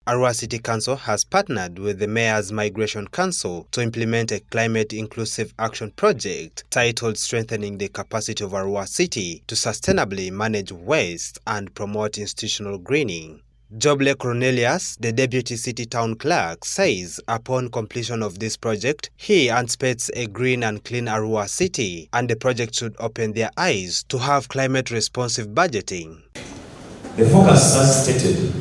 Arua City Council has partnered with the Mayor's Migration Council to implement a climate-inclusive action project titled Strengthening the Capacity of Arua City to Sustainably Manage Waste and Promote Institutional Greening. Joble Cornelius, the Deputy City Town Clerk, says upon completion of this project, he anticipates a green and clean Arua City, and the project should open their eyes to have climate-responsive budgeting. The focus, as stated,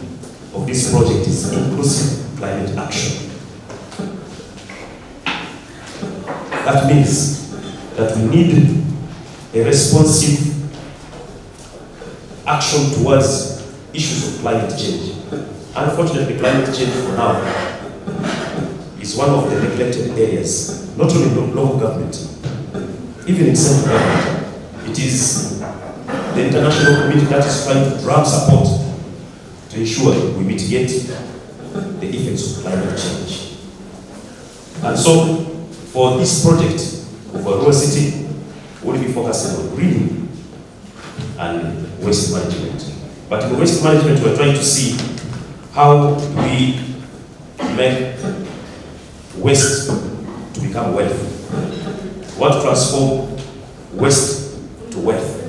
of this project is inclusive climate action. That means that we need a responsive action towards issues of climate change. Unfortunately, climate change for now is one of the neglected areas, not only in local government, even in central government. It is the international community that is trying to grab support to ensure we mitigate the effects of climate change. And so, for this project of Arua City, we'll be focusing on greening and waste management. But in waste management, we're trying to see how we make waste to become wealth. What transform waste to wealth.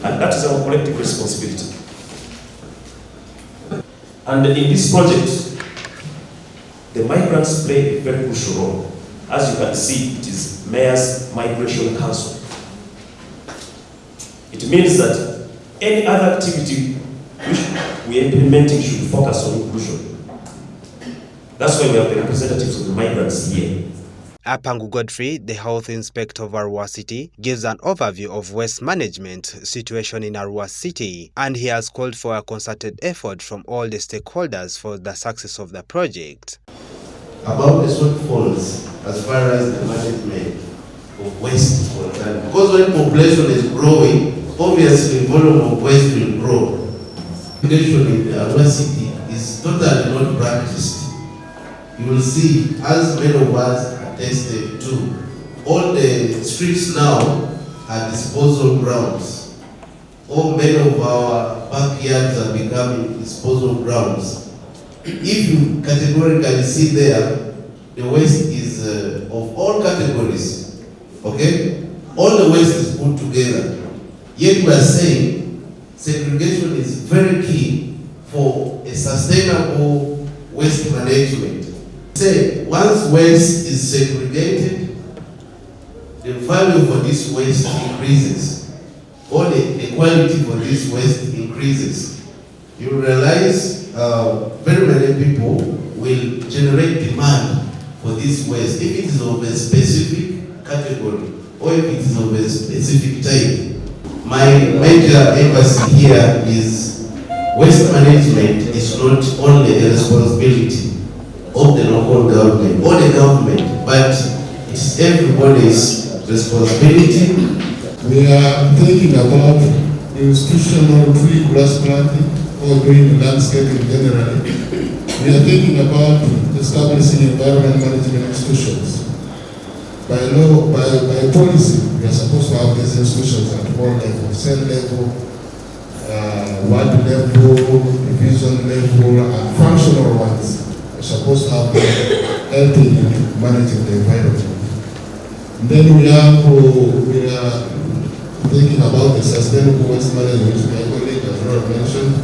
And that is our collective responsibility. And in this project, the migrants play a very crucial role. As you can see, it is Mayor's Migration Council. It means that any other activity which we are implementing should focus on inclusion. That's why we have the representatives of the migrants here. Apangu Godfrey, the health inspector of Arua City, gives an overview of waste management situation in Arua City, and he has called for a concerted effort from all the stakeholders for the success of the project. About the shortfalls as far as the management of waste is concerned, because when population is growing, obviously volume of waste will grow. Education in Arua City is totally not practiced. You will see, as many of us attested to, all the streets now are disposal grounds. All many of our backyards are becoming disposal grounds. If you categorically see there, the waste is of all categories, okay? All the waste is put together. Yet we are saying segregation is very key for a sustainable waste management. Say, once waste is segregated, the value for this waste increases, or the quality for this waste increases. You realize very many people will generate demand for this waste if it is of a specific category or if it is of a specific type. My major emphasis here is waste management is not only a responsibility of the local government or the government, but it's everybody's responsibility. We are thinking about institutional tree grass planting or green landscaping generally. We are thinking about establishing environment management institutions. By law, by policy, we are supposed to have these institutions at all levels, cell level, ward level, division level, and functional ones. We're supposed to have helping in managing the environment. And then we are thinking about the sustainable waste management, which my colleague has already mentioned,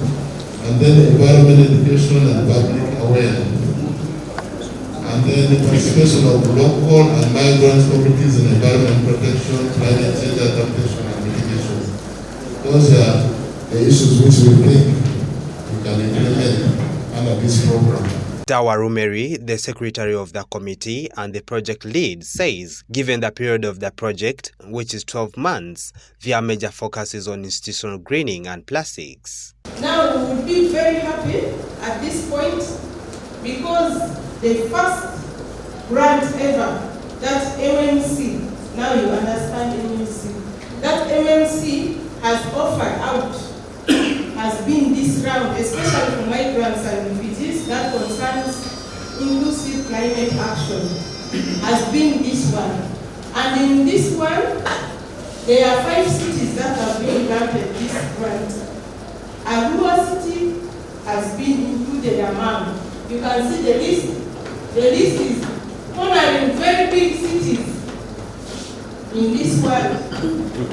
and then environment education and public awareness. And then the participation of local and migrant communities in environment protection, climate change adaptation, and mitigation. Those are the issues which we think we can implement under this program. Dawa Rumeri, the secretary of the committee and the project lead, says given the period of the project, which is 12 months, their major focus is on institutional greening and plastics. Now we would be very happy at this point because the first grant ever, that MMC, now you understand MMC, that MMC has offered out, has been this round, especially for migrants and refugees, that concerns inclusive climate action, has been this one. And in this one, there are 5 cities that have been granted this grant. Arua City, has been included among. You can see the list. The list is honoring very big cities in this world.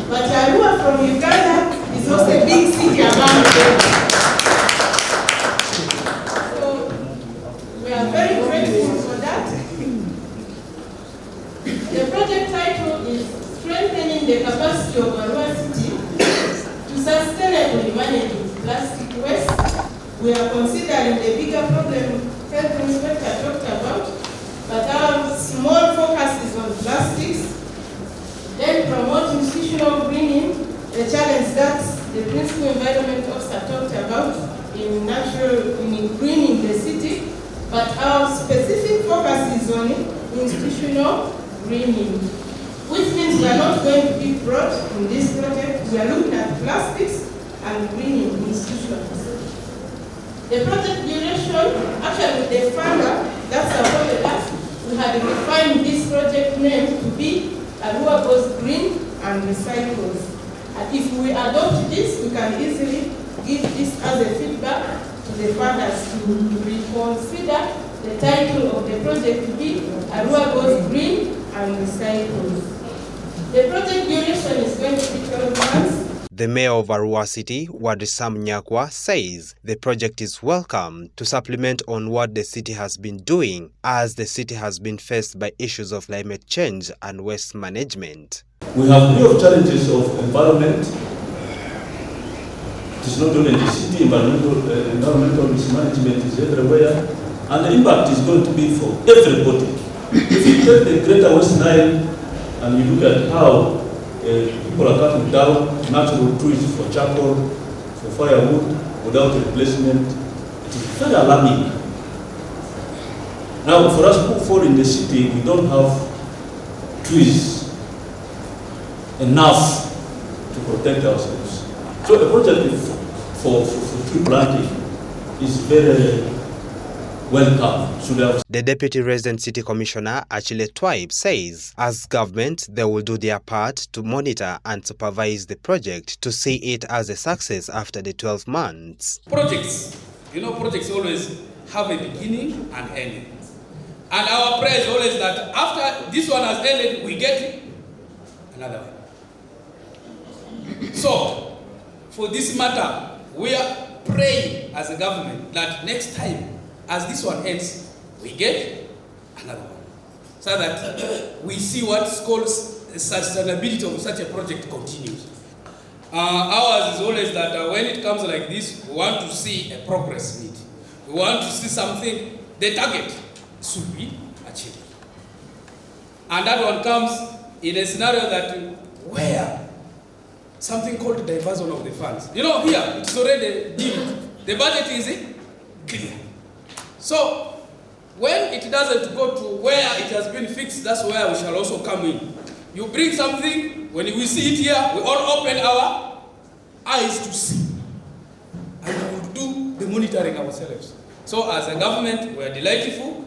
But Arua from Uganda is also a big city among them. So we are very grateful for that. The project title is Strengthening the Capacity of Arua City to Sustainably Manage Plastic Waste. We are considering the bigger problem Health Inspector talked about, but our small focus is on plastics. Then promote institutional greening, a challenge that the Principal Environment Officer talked about in greening the city, but our specific focus is on institutional greening, which means we are not going to be broad in this project. We are looking at plastics and greening institutions. The project duration, actually with the funder, that's our last, we had defined this project name to be Arua goes green and recycles. And if we adopt this, we can easily give this as a feedback to the funders to reconsider the title of the project to be Arua goes green and recycles. The project duration is going to be 12 months. The mayor of Arua City, Wadrisam Nyakwa, says the project is welcome to supplement on what the city has been doing, as the city has been faced by issues of climate change and waste management. We have many challenges of environment. It is not only in the city, environmental mismanagement is everywhere, and the impact is going to be for everybody. If you take the Greater West Nile and you look at how people are cutting down natural trees for charcoal, for firewood, without replacement, it is very alarming. Now, for us who fall in the city, we don't have trees enough to protect ourselves. So the project for tree planting is very welcome. The Deputy Resident City Commissioner, Achille Twaib, says as government, they will do their part to monitor and supervise the project to see it as a success after the 12 months. Projects, projects always have a beginning and ending. And our prayer is always that after this one has ended, we get another one. So, for this matter, we are praying as a government that next time, as this one ends, we get another one. So that we see what's called sustainability of such a project continues. Ours is always that when it comes like this, we want to see a progress in it. We want to see something, the target should be achieved. And that one comes in a scenario that where something called diversion of the funds. Here, it's already deemed. The budget is clear. So, when it doesn't go to where it has been fixed, that's where we shall also come in. You bring something, when we see it here, we all open our eyes to see. And we will do the monitoring ourselves. So, as a government, we are delightful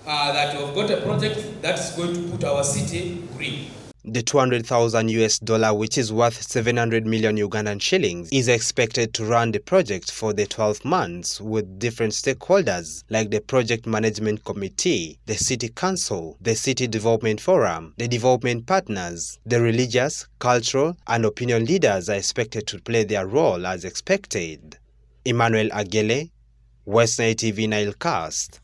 that we've got a project that is going to put our city green. The $200,000, which is worth 700 million Ugandan shillings, is expected to run the project for the 12 months with different stakeholders like the Project Management Committee, the City Council, the City Development Forum, the development partners, the religious, cultural, and opinion leaders are expected to play their role as expected. Emmanuel Agele, West Nile TV Nilecast.